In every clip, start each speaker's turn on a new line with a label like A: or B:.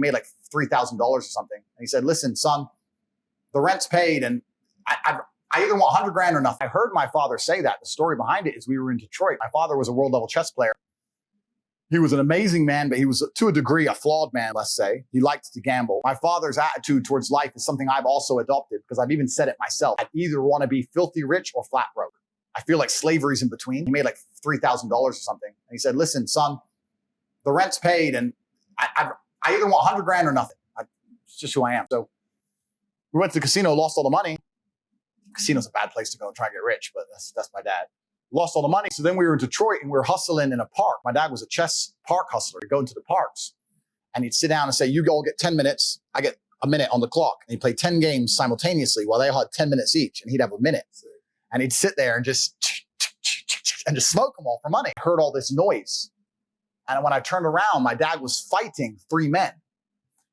A: made like $3,000 or something. And he said, listen, son, the rent's paid and I either want 100 grand or nothing. I heard my father say that. The story behind it is we were in Detroit. My father was a world level chess player. He was an amazing man, but he was to a degree a flawed man, let's say. He liked to gamble. My father's attitude towards life is something I've also adopted because I've even said it myself. I either want to be filthy rich or flat broke. I feel like slavery's in between. He made like $3,000 or something. And he said, listen, son, the rent's paid and I either want 100 grand or nothing. It's just who I am. So we went to the casino, lost all the money. Casino's a bad place to go and try and get rich, but that's my dad. Lost all the money. So then we were in Detroit and we were hustling in a park. My dad was a chess park hustler. He'd go into the parks and he'd sit down and say, you all get 10 minutes. I get a minute on the clock. And he'd play 10 games simultaneously while they all had 10 minutes each. And he'd have a minute. And he'd sit there and just smoke them all for money. I heard all this noise. And when I turned around, my dad was fighting 3 men.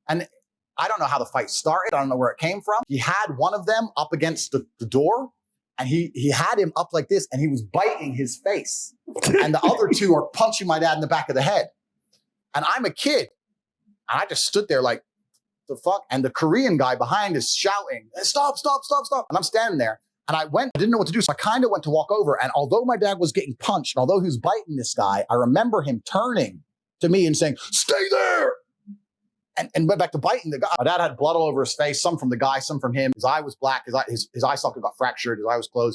A: And I don't know how the fight started. I don't know where it came from. He had one of them up against the door. And he had him up like this, and he was biting his face. And the other two are punching my dad in the back of the head. And I'm a kid. And I just stood there like, the fuck? And the Korean guy behind is shouting, stop, stop, stop, stop. And I'm standing there. And I didn't know what to do. So I kind of went to walk over. And although my dad was getting punched, and although he was biting this guy, I remember him turning to me and saying, stay there. And went back to biting the guy. My dad had blood all over his face, some from the guy, some from him. His eye was black. His eye socket got fractured. His eye was closed.